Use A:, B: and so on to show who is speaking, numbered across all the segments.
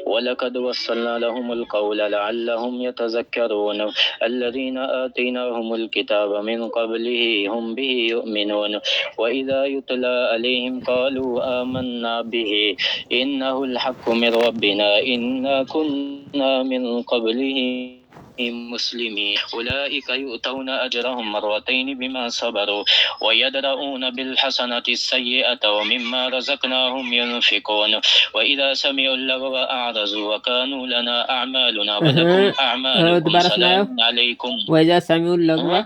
A: ولقد وصلنا لهم القول لعلهم يتذكرون الذين آتيناهم الكتاب من قبله هم به يؤمنون وإذا يتلى عليهم قالوا آمنا به إنه الحق من ربنا إنا كنا من قبله مسلمين أولئك يؤتون أجرهم مرتين بما صبروا ويدرؤون بالحسنة السيئة ومما رزقناهم ينفقون وإذا سمعوا اللغو أعرضوا وكانوا لنا أعمالنا ولكم أعمالكم سلام عليكم
B: وإذا سمعوا اللغو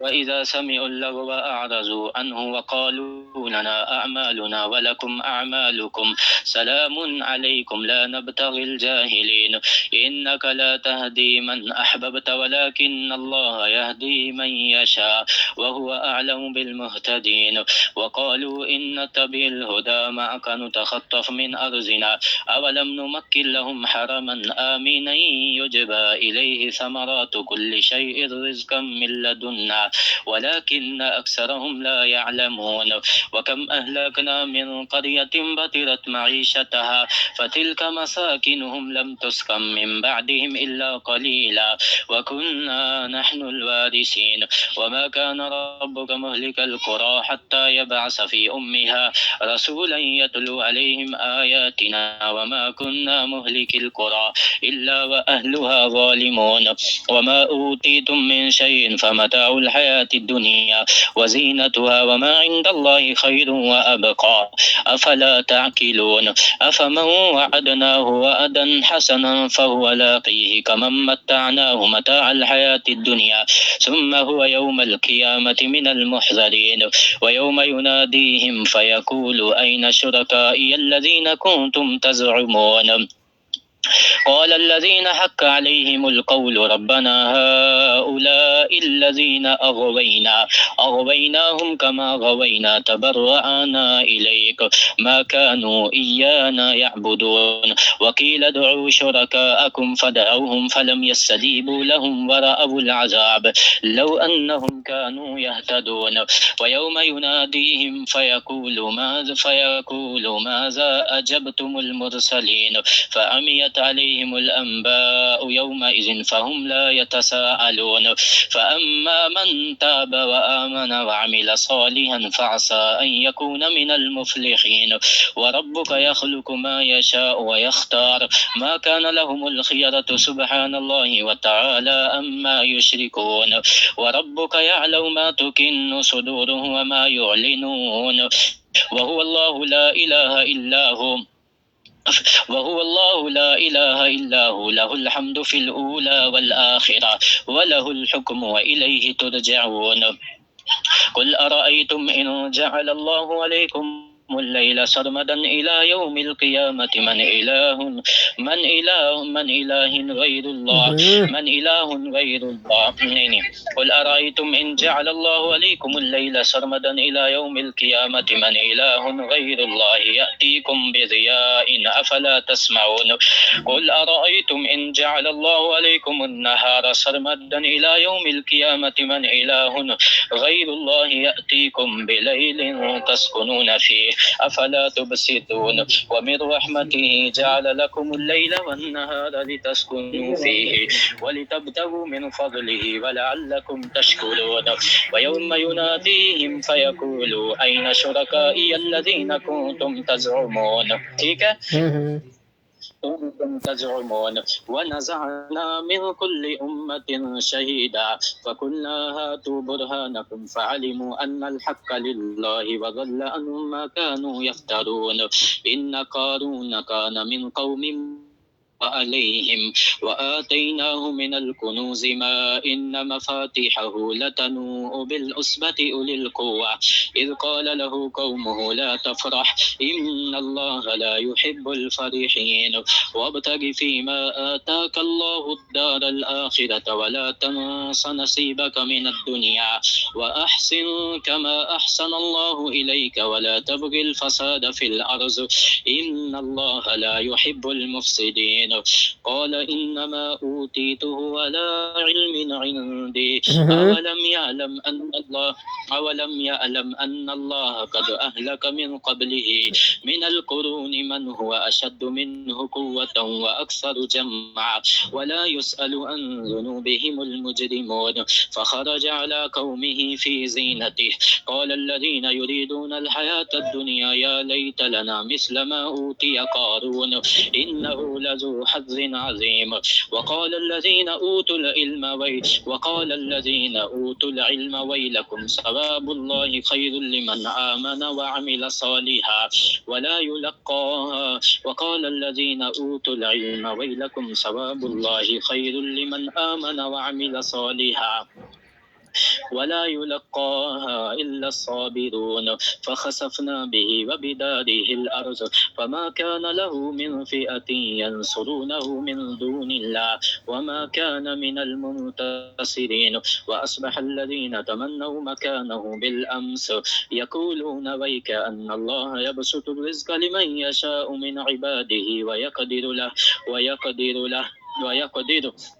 A: وإذا سمعوا اللغو أعرضوا عنه وقالوا لنا أعمالنا ولكم أعمالكم سلام عليكم لا نبتغي الجاهلين إنك لا تهدي من أحببت ولكن الله يهدي من يشاء وهو أعلم بالمهتدين وقالوا إن نتبع الهدى معك نتخطف من أرضنا أولم نمكن لهم حرما آمنا يجبى إليه ثمرات كل شيء رزقا من لدنا ولكن أكثرهم لا يعلمون وكم أهلكنا من قرية بطرت معيشتها فتلك مساكنهم لم تسكن من بعدهم إلا قليلا وكنا نحن الوارثين وما كان ربك مهلك القرى حتى يبعث في أمها رسولا يتلو عليهم آياتنا وما كنا مهلك القرى إلا وأهلها ظالمون وما أوتيتم من شيء فمتاع الحياة الدنيا وزينتها وما عند الله خير وأبقى أفلا تعقلون أفمن وعدناه وعدا حسنا فهو لاقيه كمن متعناه متاع الحياة الدنيا ثم هو يوم القيامة من المحذرين ويوم يناديهم فيقول أين شركائي الذين كنتم تزعمون قال الذين حق عليهم القول ربنا هؤلاء الذين أغويناهم كما غوينا تبرأنا إليك ما كانوا إيانا يعبدون وقيل ادعوا شركاءكم فدعوهم فلم يستجيبوا لهم ورأوا العذاب لو أنهم كانوا يهتدون ويوم يناديهم فيقول ماذا أجبتم المرسلين فعميت عليهم الأنباء يومئذ فهم لا يتساءلون فأما من تاب وآمن وعمل صالحا فعسى أن يكون من المفلحين وربك يخلق ما يشاء ويختار ما كان لهم الخيرة سبحان الله وتعالى أما يشركون وربك يعلم ما تكن صدورهم وما يعلنون وهو الله لا إله إلا هو له الحمد في الأولى والآخرة وله الحكم وإليه ترجعون قل أرأيتم إن جعل الله عليكم الليل سرمدا إلى يوم القيامة من إله غير الله قل أرأيتم إن جعل الله عليكم الليل سرمدا إلى يوم القيامة من إله غير الله يأتيكم بضياء أفلا تسمعون قل أرأيتم إن جعل الله عليكم النهار سرمدا إلى يوم القيامة من إله غير الله يأتيكم بليل تسكنون فيه أفلا تبصرون ومن رحمته جعل لكم الليل والنهار لتسكنوا فيه ولتبتغوا من فضله ولعلكم تشكرون ويوم يناديهم فيقول أين شركائي الذين كنتم تزعمون ونزعنا من كل أمة شهيدا فقلنا هاتوا برهانكم فعلموا أن الحق لله وضل عنهم ما كانوا يفترون إن قارون كان من قوم عليهم وآتيناه من الكنوز ما إن مفاتيحه لتنوء بالعصبة أولي القوة إذ قال له قومه لا تفرح إن الله لا يحب الفرحين وابتغ فيما آتاك الله الدار الآخرة ولا تنس نصيبك من الدنيا وأحسن كما أحسن الله إليك ولا تبغ الفساد في الأرض إن الله لا يحب المفسدين المتكين قال إنما أوتيته على علم عندي أولم يعلم أن الله قد أهلك من قبله من القرون من هو أشد منه قوة وأكثر جمعا ولا يسأل عن ذنوبهم المجرمون فخرج على قومه في زينته قال الذين يريدون الحياة الدنيا يا ليت لنا مثل ما أوتي قارون إنه لذو حظ عظيم وقال الذين أوتوا العلم ويلكم ثواب الله خير لمن آمن وعمل صالحا ولا يلقاها وقال الذين أوتوا العلم ويلكم ثواب الله خير لمن آمن وعمل صالحا ولا يلقاها إلا الصابرون فخسفنا به وبداره الأرض فما كان له من فئة ينصرونه من دون الله وما كان من المنتصرين وأصبح الذين تمنوا مكانه بالأمس يقولون ويك أن الله يبسط الرزق لمن يشاء من عباده ويقدر له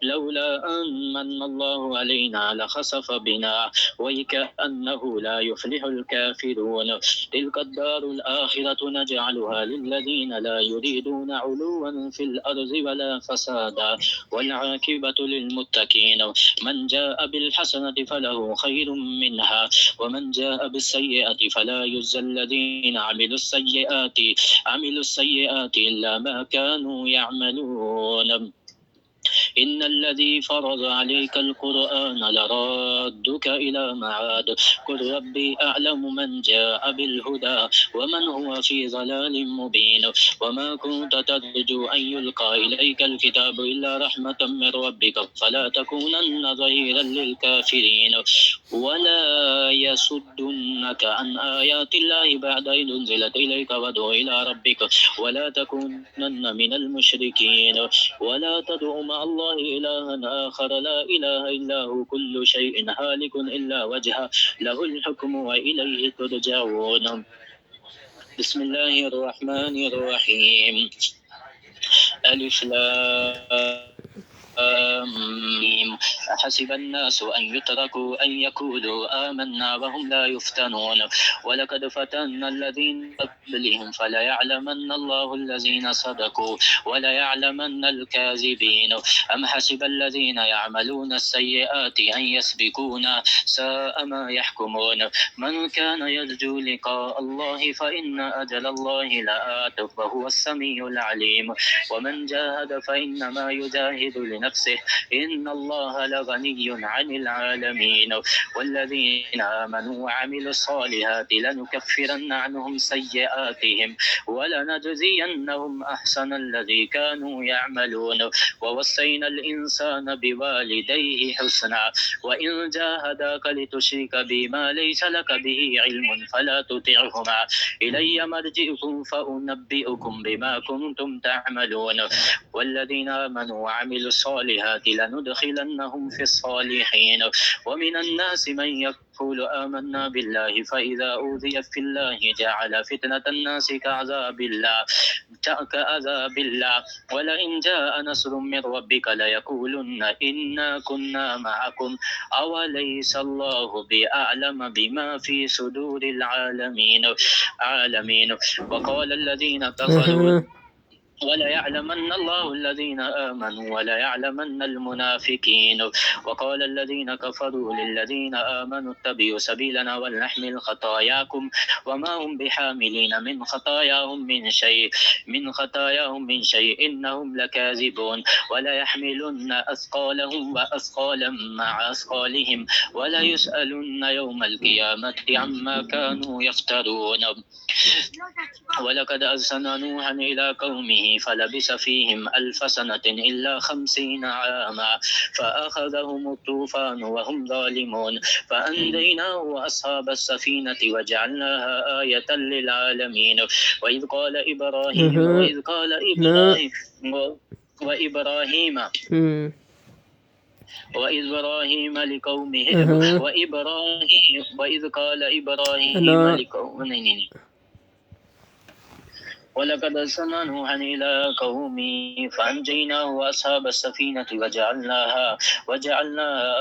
A: لولا أن من الله علينا لخسف بنا وكأنه لا يفلح الكافرون تلك الدار الآخرة نجعلها للذين لا يريدون علوا في الأرض ولا فسادا والعاقبة للمتقين من جاء بالحسنة فله خير منها ومن جاء بالسيئة فلا يجزى الذين عملوا السيئات إلا ما كانوا يعملون إن الذي فرض عليك القرآن لرادك إلى معاد قل ربي أعلم من جاء بالهدى ومن هو في ضلال مبين وما كنت ترجو أن يلقى إليك الكتاب إلا رحمة من ربك فلا تكونن ظهيرا للكافرين ولا يصدنك عن آيات الله بعد إذ أنزلت إليك وادع إلى ربك ولا تكونن من المشركين ولا تدع مع الله إلها آخر لا إله إلا هو كل شيء هالك إلا وجهه له الحكم وإليه ترجعون بسم الله الرحمن الرحيم ألف لام أحسب الناس أن يتركوا أن يقولوا آمنا وهم لا يفتنون ولقد فتنا الذين قبلهم فليعلمن الله الذين صدقوا وليعلمن الكاذبين أم حسب الذين يعملون السيئات أن يسبقونا ساء ما يحكمون من كان يرجو لقاء الله فإن أجل الله لآت وهو السميع العليم ومن جاهد فإنما يجاهد لنفسه إن الله لغني عن العالمين والذين آمنوا وعملوا الصالحات لنكفرن عنهم سيئاتهم ولنجزينهم أحسن الذي كانوا يعملون ووصينا الإنسان بوالديه حسنا وإن جاهداك لتشرك بما ليس لك به علم فلا تطعهما إلي مرجئكم فأنبئكم بما كنتم تعملون والذين آمنوا وعملوا الصالحات لندخلنهم في الصالحين ومن الناس من يقول آمنا بالله فإذا أوذي في الله جعل فتنة الناس كعذاب الله ولئن جاء نصر من ربك ليقولن إنا كنا معكم أوليس الله بأعلم بما في صدور العالمين وقال الذين كفروا وليعلمن الله الذين آمنوا وليعلمن المنافقين وقال الذين كفروا للذين آمنوا اتبعوا سبيلنا ولنحمل خطاياكم وما هم بحاملين من خطاياهم من شيء إنهم لكاذبون وليحملن أثقالهم وأثقالا مع أثقالهم ولا يسألن يوم القيامة عما كانوا يفترون ولقد أرسلنا نوحا إلى قومه فلبث فيهم 1000 سنة إلا 50 عاما فأخذهم الطوفان وهم ظالمون فأنجيناه وأصحاب السفينة وجعلناها آية للعالمين وإذ قال إبراهيم لقومه وإذ قال إبراهيم لقومه ولقد أرسلنا نوحا إلى قومه فأنجيناه وأصحاب السفينة وجعلناها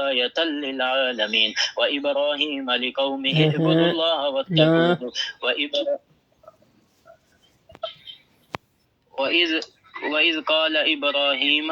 A: آية للعالمين وإبراهيم لقومه اعبدوا الله واتقوه وإذ قال إبراهيم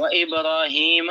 A: وإبراهيم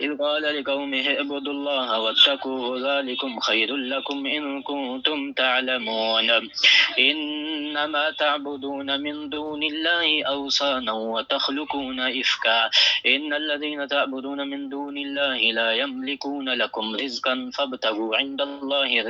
A: إذ قال لقومه اعبدوا الله واتقوه ذلكم خير لكم إن كنتم تعلمون إنما تعبدون من دون الله أوثانا وتخلقون إفكا إن الذين تعبدون من دون الله لا يملكون لكم رزقا فابتغوا عند الله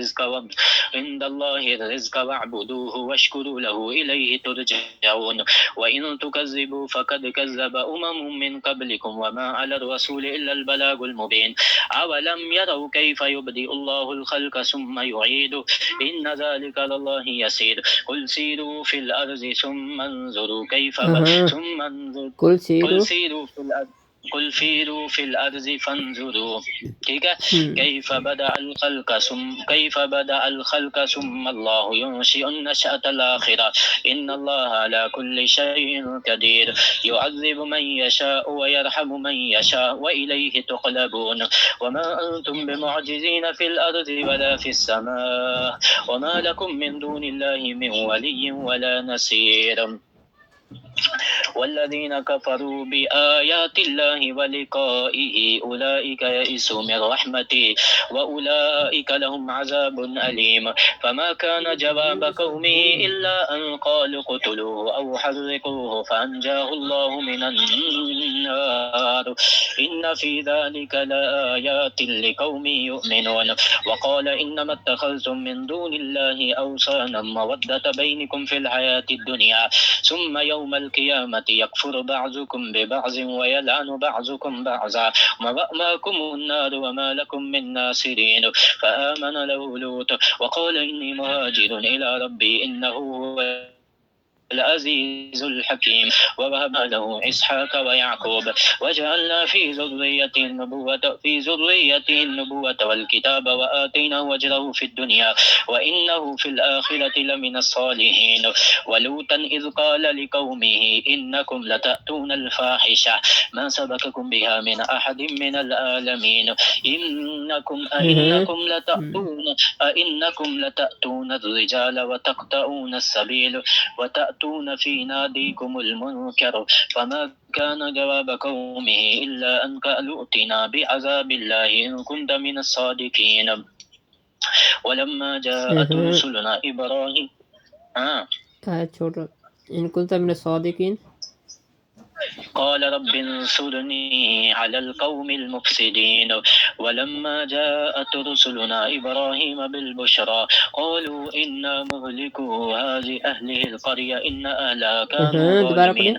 A: الرزق واعبدوه واشكروا له إليه ترجعون وإن تكذبوا فقد كذب أمم من قبلكم وما على الرسول إلا البلاغ المبين أولم يروا كيف يبدئ الله الخلق ثم يعيده إن ذلك لله يسير قل سيروا في الأرض ثم انظروا كيف قل سيروا في الأرض فانظروا كيف بدأ الخلق ثم الله ينشئ النشأة الآخرة إن الله على كل شيء قدير يعذب من يشاء ويرحم من يشاء وإليه تقلبون وما أنتم بمعجزين في الأرض ولا في السماء وما لكم من دون الله من ولي ولا نصير والذين كفروا بآيات الله ولقائه أولئك يئسوا من رحمتي وأولئك لهم عذاب أليم فما كان جواب قومه إلا أن قالوا اقتلوه أو حرقوه فأنجاه الله من النار إن في ذلك لآيات لقوم يؤمنون وقال إنما اتخذتم من دون الله أوثانا مودة بينكم في الحياة الدنيا ثم يوم القيامة يكفر بعضكم ببعض ويلعن بعضكم بعضا ومأواكم النار وما لكم من ناصرين فآمن له لوط وقال إني مهاجر إلى ربي إنه هو العزيز الحكيم ووهبنا له إسحاق ويعقوب وجعلنا في ذريته النبوة والكتاب وآتيناه أجره في الدنيا وإنه في الآخرة لمن الصالحين ولوطا إذ قال لقومه إنكم لتأتون الفاحشة ما سبقكم بها من أحد من العالمين أئنكم لتأتون الرجال وتقطعون السبيل وتأتون في ناديكم المنكر فما كان جواب قومه إلا أن قالوا ائتنا بعذاب الله إن كنت من الصادقين ولما جاءت رسلنا إبراهيم
B: إن كنت من الصادقين
A: قال رب انصرني على القوم المفسدين ولما جاءت رسلنا إبراهيم بالبشرى قالوا إنا مهلكو هذه أهله القرية إن أهلها كانوا ظالمين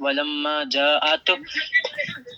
A: ولما جاءت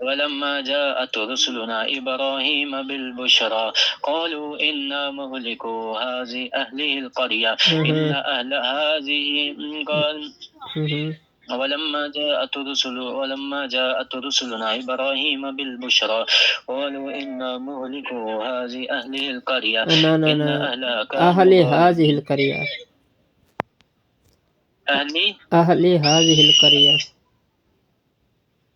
A: ولما جاءت رسلنا إبراهيم بالبشرى قالوا إنا مهلكو هذه أهله القرية إن أهل هذه قال ولما جاءت رسلنا إبراهيم بالبشرى قالوا إنا مهلكو هذه أهله القرية إن
B: أهل هذه القرية أهل هذه القرية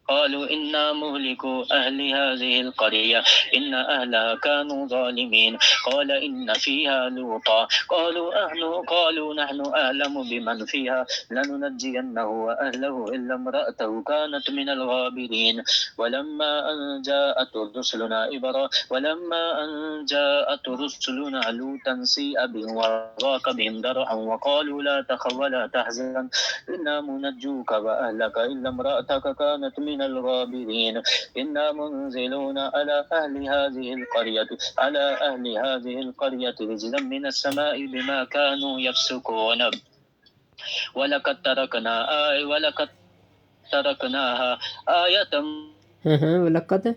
A: قالوا إنا مهلكو أهل هذه القرية إن أهلها كانوا ظالمين قال إن فيها لوطا قالوا نحن أعلم بمن فيها لننجينه وأهله إلا امرأته كانت من الغابرين ولما أن جاءت رسلنا لوطا سيء بهم وضاق بهم ذرعا وقالوا لا تخف ولا تحزن إنا منجوك وأهلك إلا امرأتك كانت من من الغابرين إنا منزلون على أهل هذه القرية رجلا من السماء بما كانوا يفسقون ولقد تركناها آية
B: ولقد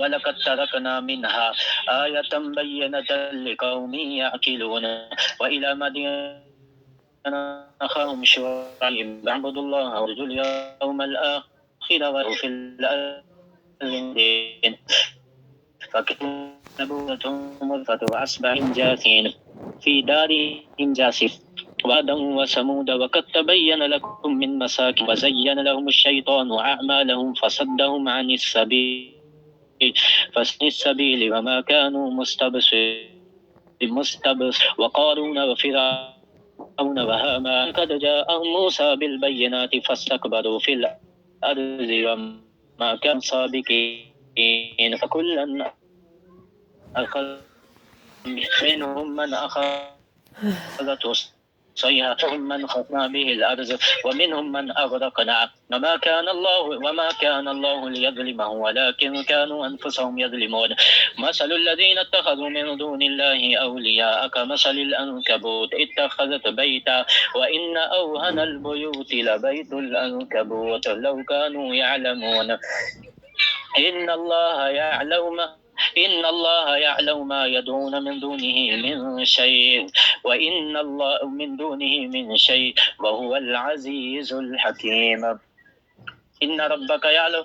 A: ولقد تركنا منها آية بينة لقوم يعقلون وإلى مدين أخاهم شعيب اعبدوا الله وارجوا اليوم الآخر وفي الأرض فكذبوهم فأصبح جاثين في دارهم جاثف وعادا وثمود وقد تبين لكم من مساكن وزين لهم الشيطان أعمالهم فصدهم عن السبيل وما كانوا وقارون وفرعون وهامان قد جاءهم موسى بالبينات فاستكبروا في الأرض وما كانوا سابقين فكلا أخذ منهم من أخذته الصيحة من خسفنا به الأرض ومنهم من أغرقنا وما كان الله ليظلمهم ولكن كانوا أنفسهم يظلمون مثل الذين اتخذوا من دون الله أولياء كمثل العنكبوت اتخذت بيتا وإن أوهن البيوت لبيت العنكبوت لو كانوا يعلمون إن الله يعلم ما يدعون من دونه من شيء وهو العزيز الحكيم إن ربك يعلم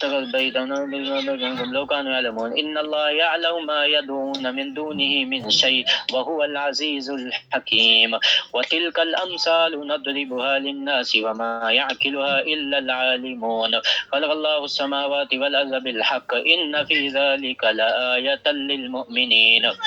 A: لو كانوا يعلمون إن الله يعلم ما يدعون من دونه من شيء وهو العزيز الحكيم وتلك الأمثال نضربها للناس وما يعقلها إلا العالمون خلق الله السماوات والأرض بالحق إن في ذلك لآية للمؤمنين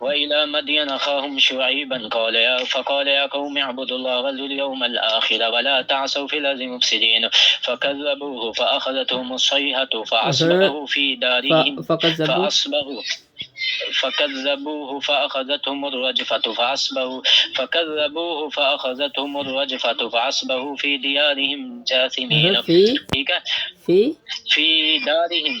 A: وإلى مدين أخاهم شعيبا فقال يا قوم اعبدوا الله وارجوا اليوم الآخر ولا تعثوا في الأرض مفسدين فكذبوه فأخذتهم الصيحة فأصبحوا في دارهم فكذبوه فأخذتهم الرجفة فأصبحوا في ديارهم جاثمين في دارهم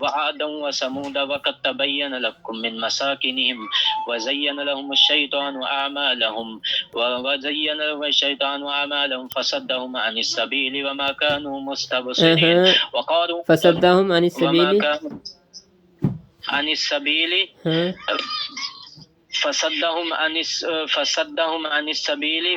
A: وعادا وثمود وقد تبين لكم من مساكنهم وزين لهم الشيطان أعمالهم فصدهم عن السبيل وما كانوا مستبصرين وقالوا
B: فصدهم عن السبيل